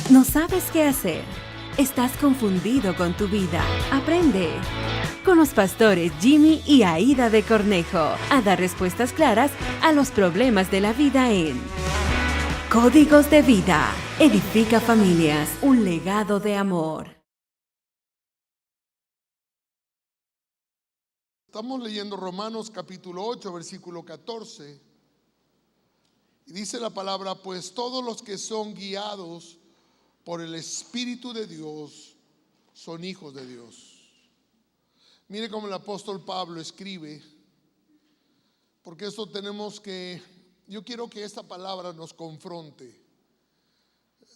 ¿No sabes qué hacer? ¿Estás confundido con tu vida? Aprende con los pastores Jimmy y Aida de Cornejo a dar respuestas claras a los problemas de la vida en Códigos de Vida. Edifica familias, un legado de amor. Estamos leyendo Romanos capítulo 8, versículo 14. Y dice la palabra: pues todos los que son guiados por el Espíritu de Dios son hijos de Dios. Mire cómo el apóstol Pablo escribe, porque esto yo quiero que esta palabra nos confronte.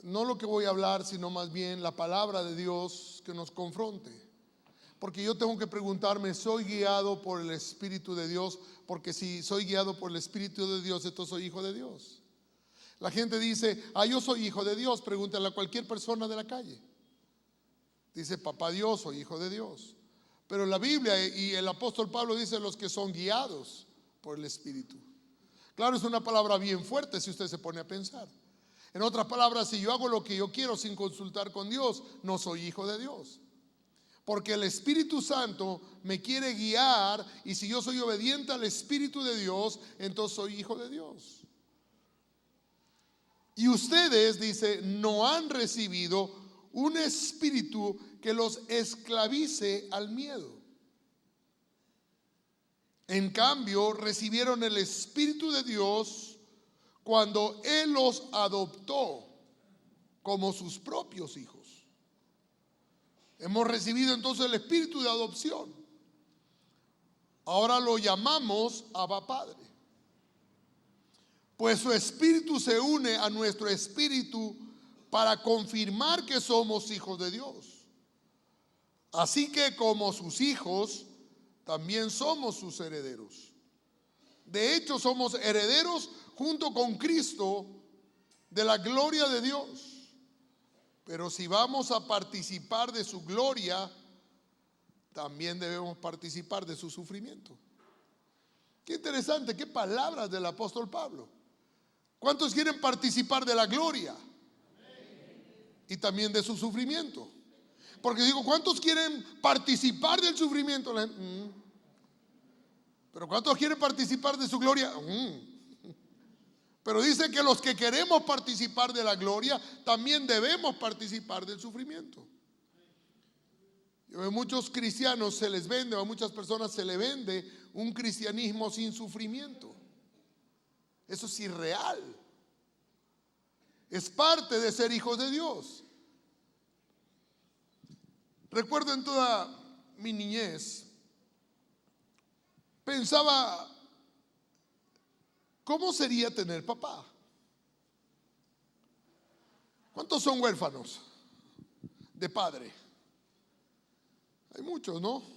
No lo que voy a hablar, sino más bien la palabra de Dios que nos confronte. Porque yo tengo que preguntarme, ¿soy guiado por el Espíritu de Dios? Porque si soy guiado por el Espíritu de Dios, entonces soy hijo de Dios. La gente dice, yo soy hijo de Dios. Pregúntale a cualquier persona de la calle. Dice, papá Dios, soy hijo de Dios. Pero la Biblia y el apóstol Pablo dice los que son guiados por el Espíritu. Claro, es una palabra bien fuerte si usted se pone a pensar. En otras palabras, si yo hago lo que yo quiero sin consultar con Dios, no soy hijo de Dios. Porque el Espíritu Santo me quiere guiar, y si yo soy obediente al Espíritu de Dios, entonces soy hijo de Dios. Y ustedes, dice, no han recibido un espíritu que los esclavice al miedo. En cambio, recibieron el Espíritu de Dios cuando Él los adoptó como sus propios hijos. Hemos recibido entonces el espíritu de adopción. Ahora lo llamamos Abba Padre. Pues su espíritu se une a nuestro espíritu para confirmar que somos hijos de Dios. Así que como sus hijos, también somos sus herederos. De hecho, somos herederos junto con Cristo de la gloria de Dios. Pero si vamos a participar de su gloria, también debemos participar de su sufrimiento. Qué interesante, qué palabras del apóstol Pablo. ¿Cuántos quieren participar de la gloria? Y también de su sufrimiento. Porque digo, ¿cuántos quieren participar del sufrimiento? Pero ¿cuántos quieren participar de su gloria? Pero dice que los que queremos participar de la gloria, también debemos participar del sufrimiento. A muchos cristianos se les vende, a muchas personas se les vende un cristianismo sin sufrimiento. Eso es irreal. Es parte de ser hijos de Dios. Recuerdo en toda mi niñez, pensaba, ¿cómo sería tener papá? ¿Cuántos son huérfanos de padre? Hay muchos, ¿no?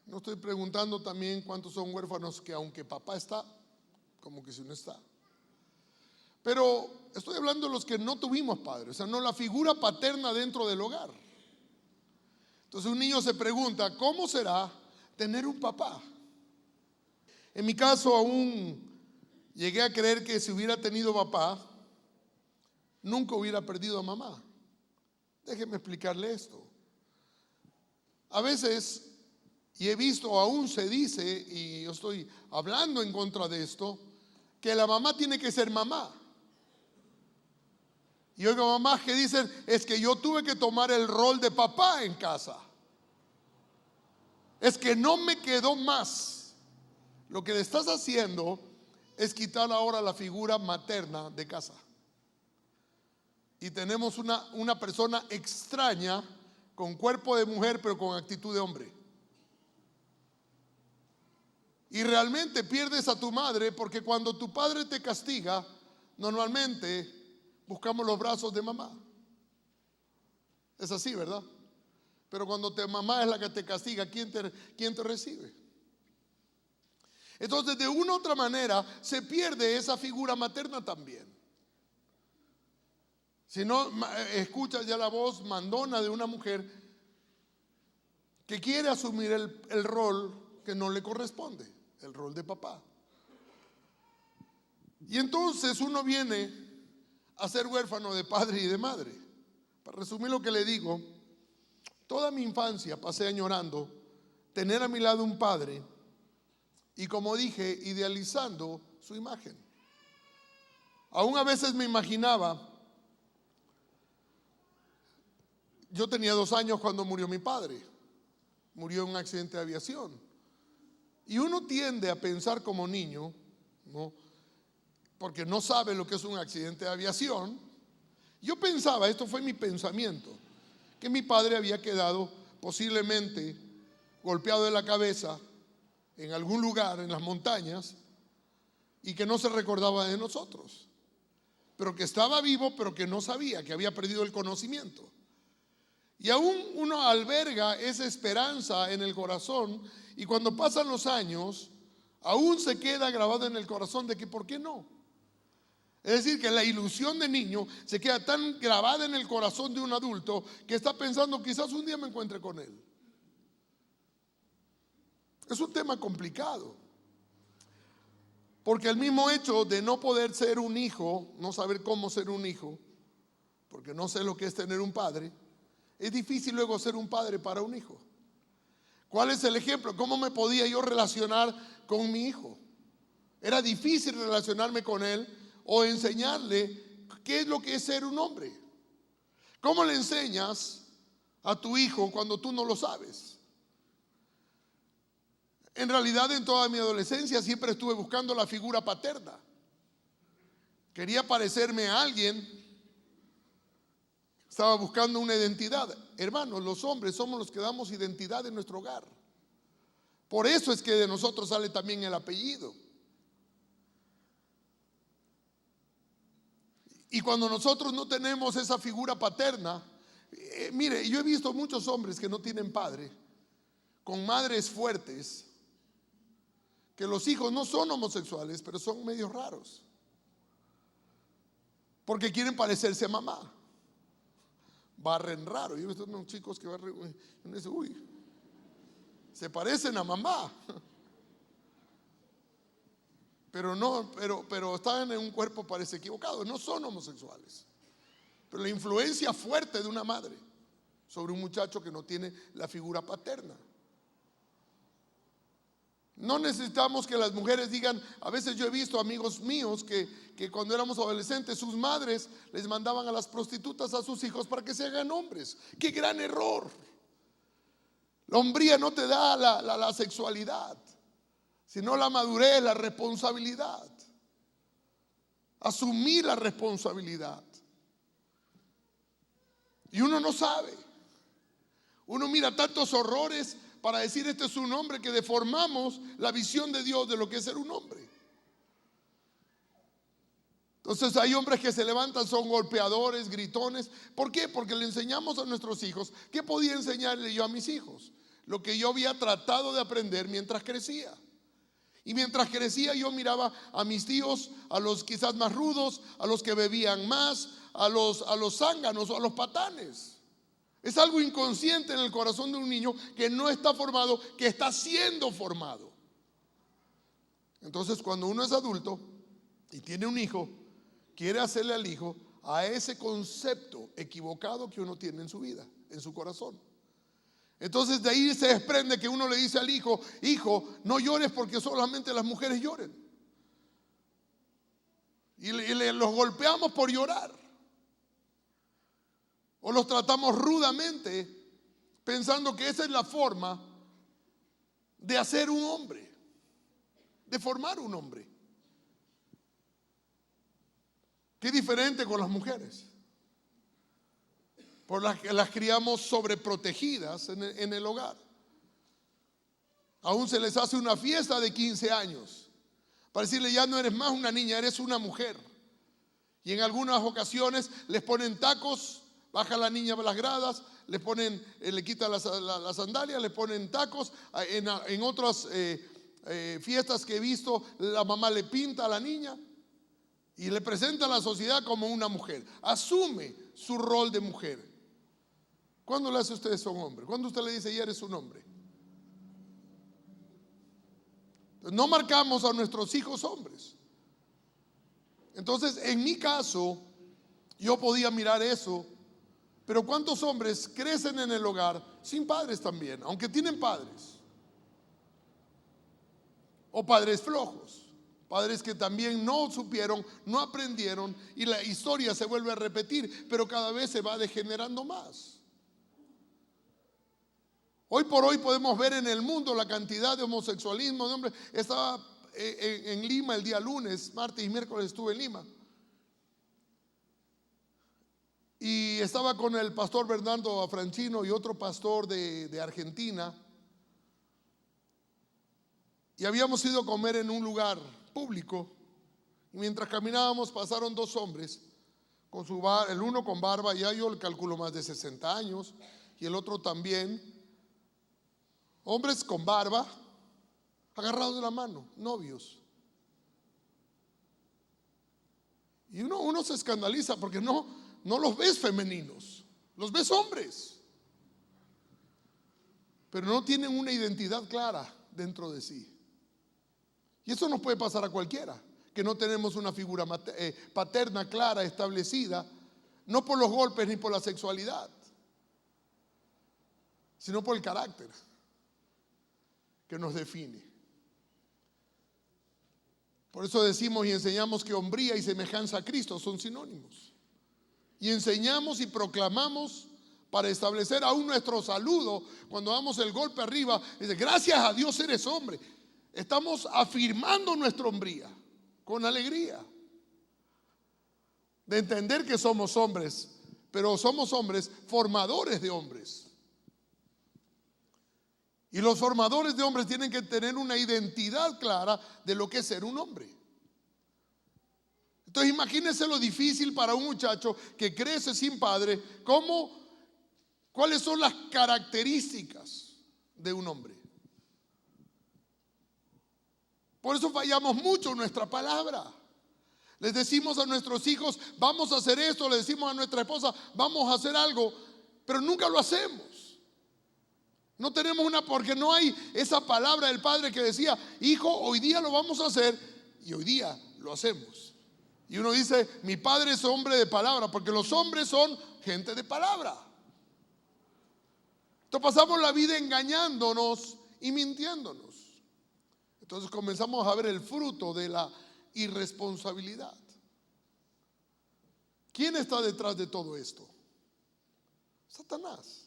No estoy preguntando también cuántos son huérfanos que aunque papá está, como que si no está. Pero estoy hablando de los que no tuvimos padre, o sea, no la figura paterna dentro del hogar. Entonces un niño se pregunta, ¿cómo será tener un papá? En mi caso aún llegué a creer que si hubiera tenido papá, nunca hubiera perdido a mamá. Déjeme explicarle esto. A veces, y he visto, aún se dice, y yo estoy hablando en contra de esto, que la mamá tiene que ser mamá. Y oigo mamás que dicen, es que yo tuve que tomar el rol de papá en casa. Es que no me quedó más. Lo que le estás haciendo es quitar ahora la figura materna de casa. Y tenemos una persona extraña con cuerpo de mujer pero con actitud de hombre. Y realmente pierdes a tu madre, porque cuando tu padre te castiga, normalmente buscamos los brazos de mamá. Es así, ¿verdad? Pero cuando mamá es la que te castiga, ¿quién te recibe? Entonces, de una u otra manera, se pierde esa figura materna también. Si no escuchas ya la voz mandona de una mujer que quiere asumir el rol que no le corresponde, el rol de papá. Y entonces uno viene a ser huérfano de padre y de madre. Para resumir lo que le digo, toda mi infancia pasé añorando tener a mi lado un padre y, como dije, idealizando su imagen. Aún a veces me imaginaba, yo tenía 2 años cuando murió mi padre, murió en un accidente de aviación. Y uno tiende a pensar como niño, ¿no?, porque no sabe lo que es un accidente de aviación. Yo pensaba, esto fue mi pensamiento, que mi padre había quedado posiblemente golpeado de la cabeza en algún lugar en las montañas y que no se recordaba de nosotros, pero que estaba vivo, pero que no sabía, que había perdido el conocimiento. Y aún uno alberga esa esperanza en el corazón, y cuando pasan los años aún se queda grabado en el corazón de que ¿por qué no? Es decir, que la ilusión de niño se queda tan grabada en el corazón de un adulto que está pensando, quizás un día me encuentre con él. Es un tema complicado, porque el mismo hecho de no poder ser un hijo, no saber cómo ser un hijo, porque no sé lo que es tener un padre, es difícil luego ser un padre para un hijo. ¿Cuál es el ejemplo? ¿Cómo me podía yo relacionar con mi hijo? Era difícil relacionarme con él o enseñarle qué es lo que es ser un hombre. ¿Cómo le enseñas a tu hijo cuando tú no lo sabes? En realidad, en toda mi adolescencia siempre estuve buscando la figura paterna. Quería parecerme a alguien. Estaba buscando una identidad. Hermanos, los hombres somos los que damos identidad en nuestro hogar. Por eso es que de nosotros sale también el apellido. Y cuando nosotros no tenemos esa figura paterna, mire, yo he visto muchos hombres que no tienen padre, con madres fuertes, que los hijos no son homosexuales, pero son medio raros, porque quieren parecerse a mamá. Barren raro. Yo he visto unos chicos que barren, y uno dice, uy, se parecen a mamá, pero no, pero están en un cuerpo parece equivocado. No son homosexuales, pero la influencia fuerte de una madre sobre un muchacho que no tiene la figura paterna. No necesitamos que las mujeres digan. A veces yo he visto amigos míos que cuando éramos adolescentes sus madres les mandaban a las prostitutas a sus hijos para que se hagan hombres. ¡Qué gran error! La hombría no te da la sexualidad, sino la madurez, la responsabilidad. Asumir la responsabilidad. Y uno no sabe. Uno mira tantos horrores para decir este es un hombre, que deformamos la visión de Dios de lo que es ser un hombre. Entonces hay hombres que se levantan, son golpeadores, gritones. ¿Por qué? Porque le enseñamos a nuestros hijos. ¿Qué podía enseñarle yo a mis hijos? Lo que yo había tratado de aprender mientras crecía. Y mientras crecía yo miraba a mis tíos, a los quizás más rudos, a los que bebían más, a los zánganos o a los patanes. Es algo inconsciente en el corazón de un niño que no está formado, que está siendo formado. Entonces, cuando uno es adulto y tiene un hijo, quiere hacerle al hijo a ese concepto equivocado que uno tiene en su vida, en su corazón. Entonces de ahí se desprende que uno le dice al hijo: hijo, no llores porque solamente las mujeres lloren. Y los golpeamos por llorar. O los tratamos rudamente pensando que esa es la forma de hacer un hombre, de formar un hombre. Qué diferente con las mujeres. Por las criamos sobreprotegidas en el hogar. Aún se les hace una fiesta de 15 años para decirle: ya no eres más una niña, eres una mujer. Y en algunas ocasiones les ponen tacos. Baja la niña por las gradas, le quitan las sandalias, le ponen tacos. En otras fiestas que he visto, la mamá le pinta a la niña y le presenta a la sociedad como una mujer. Asume su rol de mujer. ¿Cuándo le hace usted eso a un hombre? ¿Cuándo usted le dice: ya eres un hombre? No marcamos a nuestros hijos hombres. Entonces, en mi caso, Yo podía mirar eso, pero ¿cuántos hombres crecen en el hogar sin padres también, aunque tienen padres? O padres flojos, padres que también no supieron, no aprendieron, y la historia se vuelve a repetir, pero cada vez se va degenerando más. Hoy por hoy podemos ver en el mundo la cantidad de homosexualismo de hombres. Estaba en Lima el día lunes, martes y miércoles estuve en Lima, y estaba con el pastor Bernardo Afrancino y otro pastor de Argentina, y habíamos ido a comer en un lugar público, y mientras caminábamos pasaron dos hombres con el uno con barba, ya yo le calculo más de 60 años, y el otro también, hombres con barba, agarrados de la mano, novios. Y uno se escandaliza porque no los ves femeninos, los ves hombres, pero no tienen una identidad clara dentro de sí. Y eso nos puede pasar a cualquiera, que no tenemos una figura paterna clara, establecida, no por los golpes ni por la sexualidad, sino por el carácter que nos define. Por eso decimos y enseñamos que hombría y semejanza a Cristo son sinónimos. Y enseñamos y proclamamos para establecer aún nuestro saludo cuando damos el golpe arriba. Dice, gracias a Dios eres hombre. Estamos afirmando nuestra hombría con alegría, de entender que somos hombres, pero somos hombres formadores de hombres. Y los formadores de hombres tienen que tener una identidad clara de lo que es ser un hombre. Entonces imagínense lo difícil para un muchacho que crece sin padre, cuáles son las características de un hombre. Por eso fallamos mucho en nuestra palabra. Les decimos a nuestros hijos, vamos a hacer esto, le decimos a nuestra esposa, vamos a hacer algo, pero nunca lo hacemos. No tenemos porque no hay esa palabra del padre que decía, hijo, hoy día lo vamos a hacer, y hoy día lo hacemos. Y uno dice, mi padre es hombre de palabra, porque los hombres son gente de palabra. Entonces pasamos la vida engañándonos y mintiéndonos. Entonces comenzamos a ver el fruto de la irresponsabilidad. ¿Quién está detrás de todo esto? Satanás.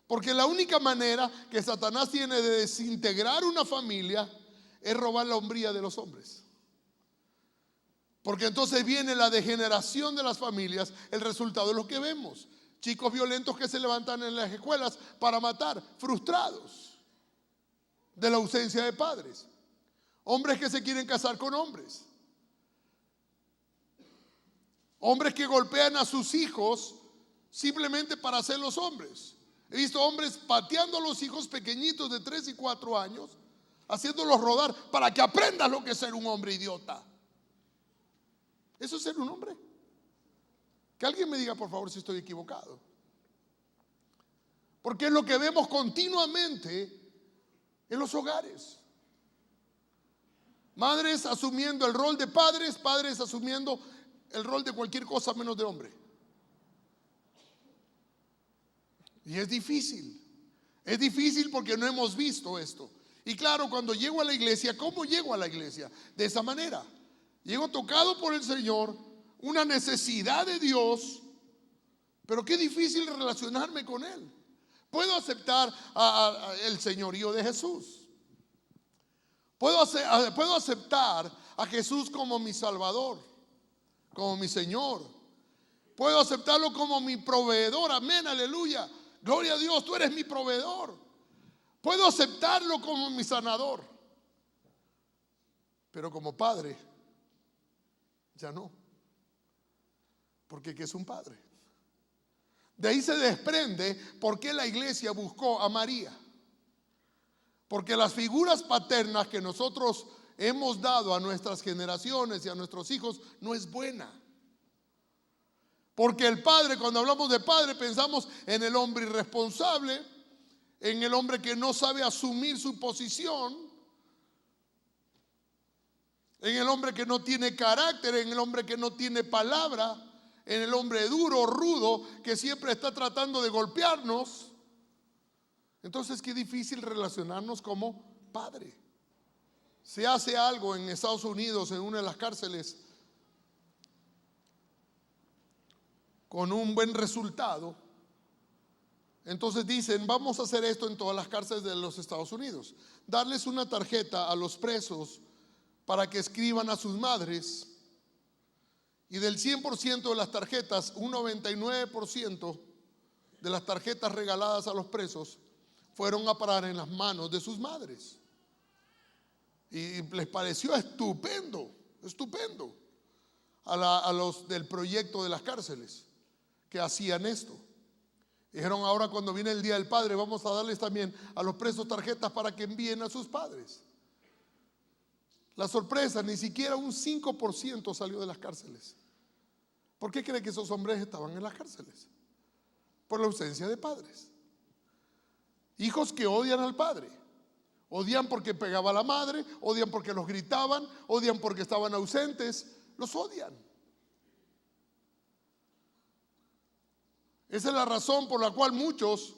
Porque la única manera que Satanás tiene de desintegrar una familia es robar la hombría de los hombres. Porque entonces viene la degeneración de las familias, el resultado de lo que vemos. Chicos violentos que se levantan en las escuelas para matar, frustrados de la ausencia de padres. Hombres que se quieren casar con hombres. Hombres que golpean a sus hijos simplemente para hacerlos hombres. He visto hombres pateando a los hijos pequeñitos de 3 y 4 años, haciéndolos rodar para que aprendas lo que es ser un hombre idiota. ¿Eso es ser un hombre? Que alguien me diga por favor si estoy equivocado. Porque es lo que vemos continuamente en los hogares. Madres asumiendo el rol de padres, padres asumiendo el rol de cualquier cosa menos de hombre. Y es difícil porque no hemos visto esto. Y claro, cuando llego a la iglesia, ¿cómo llego a la iglesia? De esa manera. Llego tocado por el Señor, una necesidad de Dios, pero qué difícil relacionarme con Él. Puedo aceptar el señorío de Jesús. Puedo aceptar a Jesús como mi Salvador, como mi Señor. Puedo aceptarlo como mi proveedor. Amén, aleluya. Gloria a Dios, tú eres mi proveedor. Puedo aceptarlo como mi sanador. Pero como padre, ya no. Porque ¿qué es un padre? De ahí se desprende por qué la iglesia buscó a María. Porque las figuras paternas que nosotros hemos dado a nuestras generaciones y a nuestros hijos no es buena. Porque el padre, cuando hablamos de padre, pensamos en el hombre irresponsable, en el hombre que no sabe asumir su posición, en el hombre que no tiene carácter, en el hombre que no tiene palabra, en el hombre duro, rudo, que siempre está tratando de golpearnos. Entonces qué difícil relacionarnos como padre. Se hace algo en Estados Unidos, en una de las cárceles, con un buen resultado. Entonces dicen, vamos a hacer esto en todas las cárceles de los Estados Unidos: darles una tarjeta a los presos para que escriban a sus madres, y del 100% de las tarjetas, un 99% de las tarjetas regaladas a los presos fueron a parar en las manos de sus madres. Y les pareció estupendo, estupendo a los del proyecto de las cárceles que hacían esto. Dijeron, ahora cuando viene el Día del Padre, vamos a darles también a los presos tarjetas para que envíen a sus padres. La sorpresa, ni siquiera un 5% salió de las cárceles. ¿Por qué cree que esos hombres estaban en las cárceles? Por la ausencia de padres. Hijos que odian al padre. Odian porque pegaba a la madre, odian porque los gritaban, odian porque estaban ausentes, los odian. Esa es la razón por la cual muchos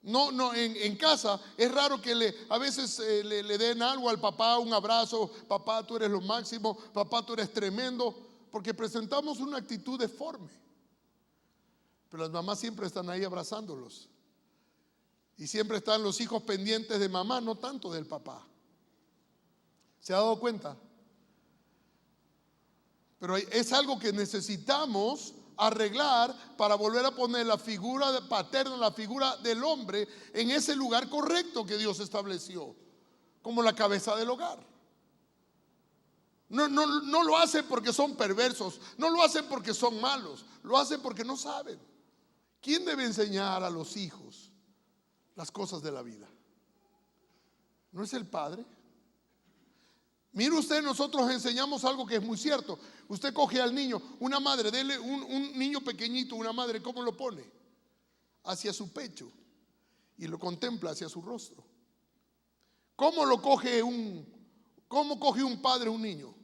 en casa es raro que a veces le den algo al papá, un abrazo: papá, tú eres lo máximo, papá, tú eres tremendo, porque presentamos una actitud deforme. Pero las mamás siempre están ahí abrazándolos. Y siempre están los hijos pendientes de mamá, no tanto del papá. ¿Se ha dado cuenta? Pero es algo que necesitamos arreglar para volver a poner la figura paterna, la figura del hombre, en ese lugar correcto que Dios estableció, como la cabeza del hogar. No lo hacen porque son perversos, no lo hacen porque son malos, lo hacen porque no saben. ¿Quién debe enseñar a los hijos las cosas de la vida? ¿No es el padre? Mire usted, nosotros enseñamos algo que es muy cierto. Usted coge al niño, una madre, dele un niño pequeñito, una madre, ¿cómo lo pone? Hacia su pecho y lo contempla hacia su rostro. ¿Cómo coge un padre un niño?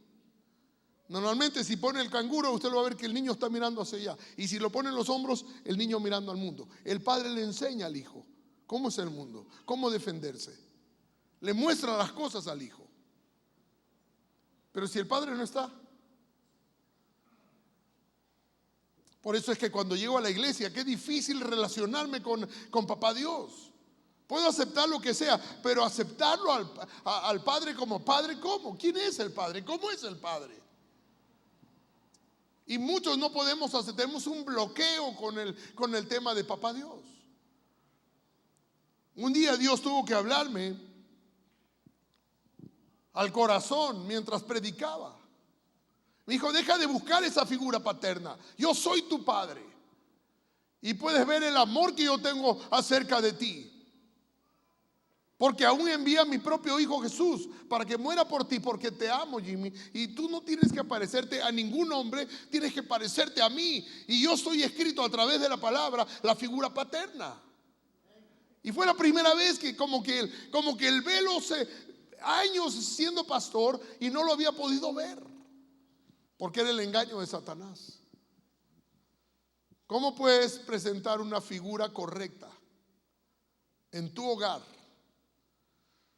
Normalmente si pone el canguro, usted lo va a ver que el niño está mirando hacia allá, y si lo pone en los hombros, el niño mirando al mundo. El padre le enseña al hijo cómo es el mundo, cómo defenderse. Le muestra las cosas al hijo. Pero si el padre no está. Por eso es que cuando llego a la iglesia, qué difícil relacionarme con papá Dios. Puedo aceptar lo que sea, pero aceptarlo al padre como padre, ¿cómo? ¿Quién es el padre? ¿Cómo es el padre? Y muchos no podemos hacer, tenemos un bloqueo con el tema de papá Dios. Un día Dios tuvo que hablarme al corazón mientras predicaba. Me dijo, deja de buscar esa figura paterna. Yo soy tu padre. Y puedes ver el amor que yo tengo acerca de ti. Porque aún envía a mi propio hijo Jesús para que muera por ti, porque te amo, Jimmy. Y tú no tienes que parecerte a ningún hombre, tienes que parecerte a mí. Y yo soy escrito a través de la palabra, la figura paterna. Y fue la primera vez que como que el velo años siendo pastor y no lo había podido ver, porque era el engaño de Satanás. ¿Cómo puedes presentar una figura correcta en tu hogar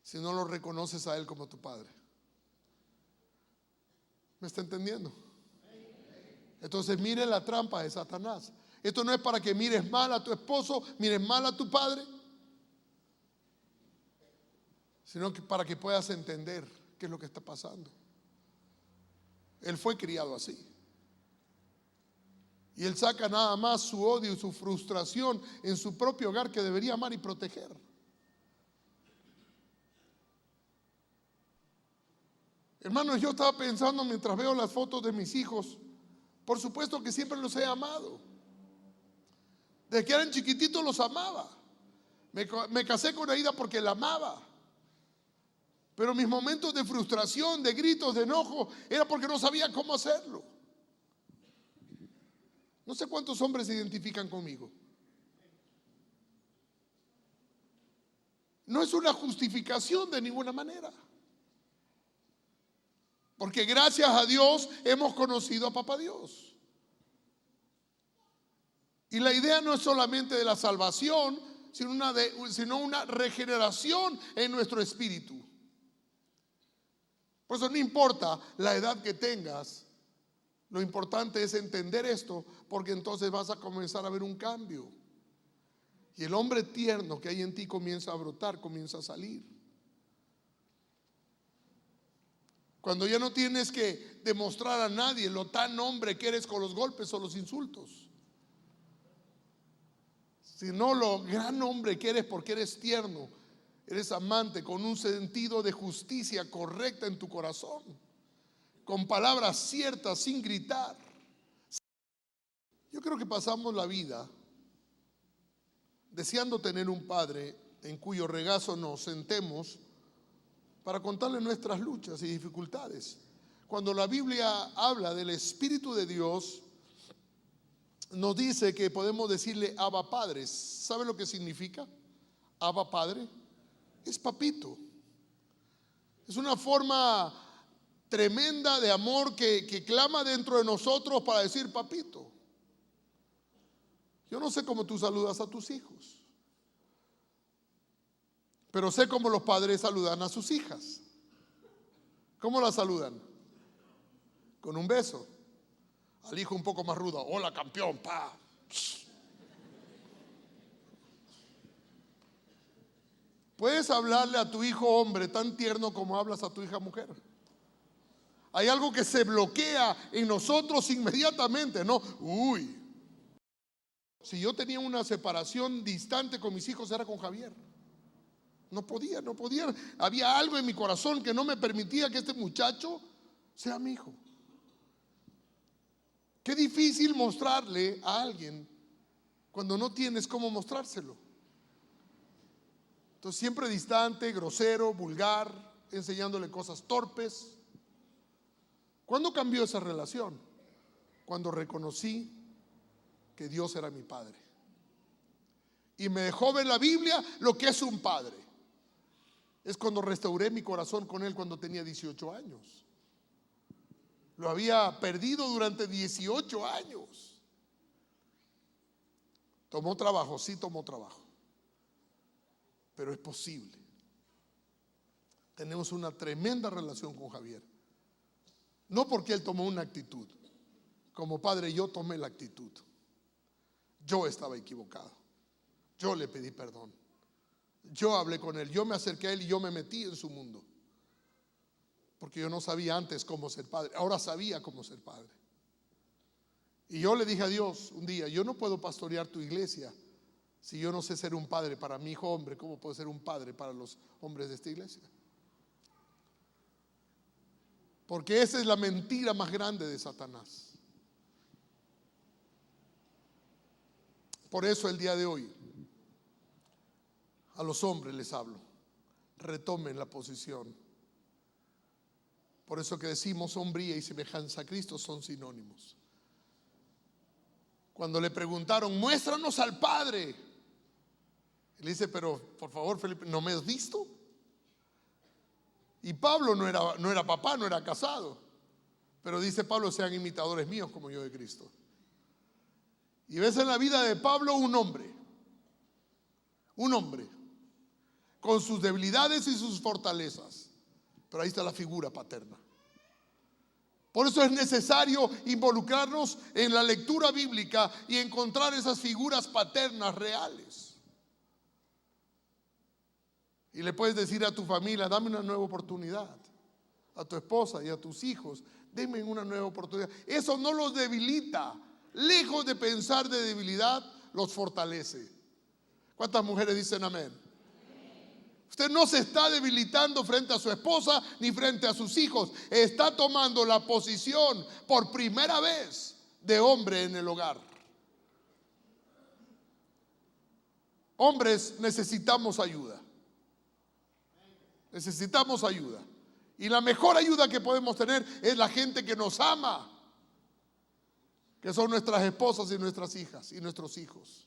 si no lo reconoces a él como tu padre? ¿Me está entendiendo? Entonces mire la trampa de Satanás. Esto no es para que mires mal a tu esposo, mires mal a tu padre, sino que para que puedas entender qué es lo que está pasando. Él fue criado así. Y él saca nada más su odio y su frustración en su propio hogar, que debería amar y proteger. Hermanos, yo estaba pensando mientras veo las fotos de mis hijos, por supuesto que siempre los he amado. Desde que eran chiquititos los amaba. Me casé con Aida porque la amaba. Pero mis momentos de frustración, de gritos, de enojo, era porque no sabía cómo hacerlo. No sé cuántos hombres se identifican conmigo. No es una justificación de ninguna manera. Porque gracias a Dios hemos conocido a papá Dios. Y la idea no es solamente de la salvación, sino una regeneración en nuestro espíritu. Por eso no importa la edad que tengas, lo importante es entender esto, porque entonces vas a comenzar a ver un cambio. Y el hombre tierno que hay en ti comienza a brotar, comienza a salir. Cuando ya no tienes que demostrar a nadie lo tan hombre que eres con los golpes o los insultos, sino lo gran hombre que eres porque eres tierno, eres amante, con un sentido de justicia correcta en tu corazón, con palabras ciertas, sin gritar. Yo creo que pasamos la vida deseando tener un padre en cuyo regazo nos sentemos para contarle nuestras luchas y dificultades. Cuando la Biblia habla del Espíritu de Dios, nos dice que podemos decirle Abba Padre. ¿Sabe lo que significa? Abba Padre es papito. Es una forma tremenda de amor que clama dentro de nosotros para decir papito. Yo no sé cómo tú saludas a tus hijos, pero sé cómo los padres saludan a sus hijas. ¿Cómo la saludan? Con un beso. Al hijo un poco más rudo: hola campeón, pa. Puedes hablarle a tu hijo hombre tan tierno como hablas a tu hija mujer. Hay algo que se bloquea en nosotros inmediatamente, ¿no? Si yo tenía una separación distante con mis hijos, era con Javier. No podía. Había algo en mi corazón que no me permitía que este muchacho sea mi hijo. Qué difícil mostrarle a alguien cuando no tienes cómo mostrárselo. Entonces siempre distante, grosero, vulgar, enseñándole cosas torpes. ¿Cuándo cambió esa relación? Cuando reconocí que Dios era mi padre y me dejó ver la Biblia lo que es un padre. Es cuando restauré mi corazón con él cuando tenía 18 años. Lo había perdido durante 18 años. Tomó trabajo, sí tomó trabajo, pero es posible. Tenemos una tremenda relación con Javier. No porque él tomó una actitud. Como padre yo tomé la actitud. Yo estaba equivocado. Yo le pedí perdón. Yo hablé con él. Yo me acerqué a él y yo me metí en su mundo. Porque yo no sabía antes cómo ser padre. Ahora sabía cómo ser padre. Y yo le dije a Dios un día: yo no puedo pastorear tu iglesia si yo no sé ser un padre para mi hijo hombre. ¿Cómo puedo ser un padre para los hombres de esta iglesia? Porque esa es la mentira más grande de Satanás. Por eso el día de hoy a los hombres les hablo: retomen la posición. Por eso que decimos hombría y semejanza a Cristo son sinónimos. Cuando le preguntaron: muéstranos al Padre, él dice: pero por favor, Felipe, ¿no me has visto? Y Pablo no era papá, no era casado, pero dice Pablo: sean imitadores míos como yo de Cristo. Y ves en la vida de Pablo un hombre con sus debilidades y sus fortalezas, pero ahí está la figura paterna. Por eso es necesario involucrarnos en la lectura bíblica y encontrar esas figuras paternas reales. Y le puedes decir a tu familia: dame una nueva oportunidad. A tu esposa y a tus hijos: denme una nueva oportunidad. Eso no los debilita. Lejos de pensar de debilidad, los fortalece. ¿Cuántas mujeres dicen amén? Usted no se está debilitando frente a su esposa ni frente a sus hijos. Está tomando la posición por primera vez de hombre en el hogar. Hombres, necesitamos ayuda. Necesitamos ayuda. Y la mejor ayuda que podemos tener es la gente que nos ama, que son nuestras esposas y nuestras hijas y nuestros hijos.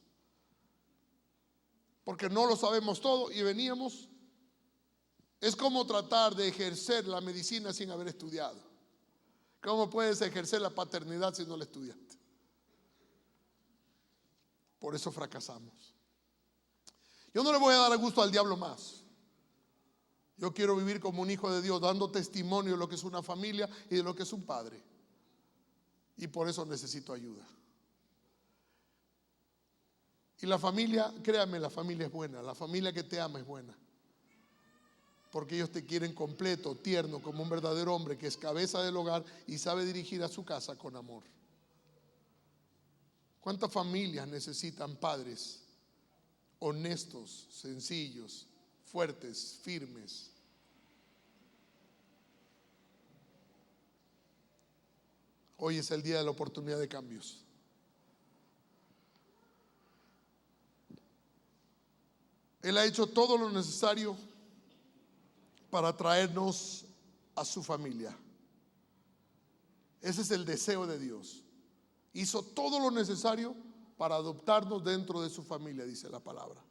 Porque no lo sabemos todo y veníamos. Es como tratar de ejercer la medicina sin haber estudiado. ¿Cómo puedes ejercer la paternidad si no la estudiaste? Por eso fracasamos. Yo no le voy a dar gusto al diablo más. Yo quiero vivir como un hijo de Dios, dando testimonio de lo que es una familia y de lo que es un padre. Y por eso necesito ayuda. Y la familia, créame, la familia es buena. La familia que te ama es buena. Porque ellos te quieren completo, tierno, como un verdadero hombre que es cabeza del hogar y sabe dirigir a su casa con amor. ¿Cuántas familias necesitan padres honestos, sencillos, fuertes, firmes? Hoy es el día de la oportunidad de cambios. Él ha hecho todo lo necesario para traernos a su familia. Ese es el deseo de Dios. Hizo todo lo necesario para adoptarnos dentro de su familia, dice la palabra.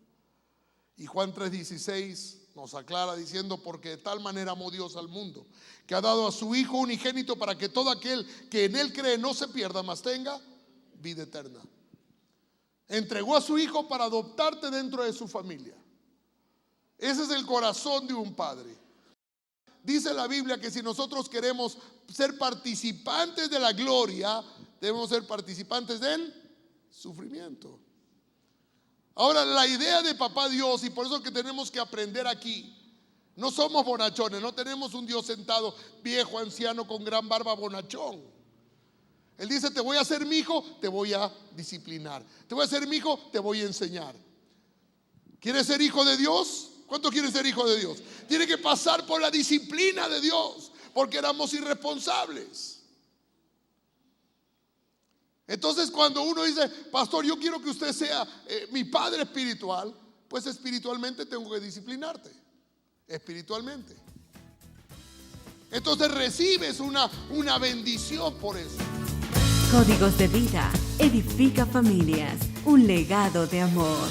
Y Juan 3:16 nos aclara diciendo: porque de tal manera amó Dios al mundo, que ha dado a su Hijo unigénito, para que todo aquel que en Él cree no se pierda, mas tenga vida eterna. Entregó a su Hijo para adoptarte dentro de su familia. Ese es el corazón de un padre. Dice la Biblia que si nosotros queremos ser participantes de la gloria, debemos ser participantes del sufrimiento. Ahora, la idea de papá Dios, y por eso que tenemos que aprender aquí, no somos bonachones, no tenemos un Dios sentado, viejo, anciano, con gran barba, bonachón. Él dice: te voy a hacer mi hijo, te voy a disciplinar. Te voy a hacer mi hijo, te voy a enseñar. ¿Quieres ser hijo de Dios? ¿Cuántos quieren ser hijo de Dios? Tiene que pasar por la disciplina de Dios, porque éramos irresponsables. Entonces, cuando uno dice: pastor, yo quiero que usted sea mi padre espiritual, pues espiritualmente tengo que disciplinarte. Espiritualmente. Entonces recibes una bendición por eso. Códigos de Vida edifica familias, un legado de amor.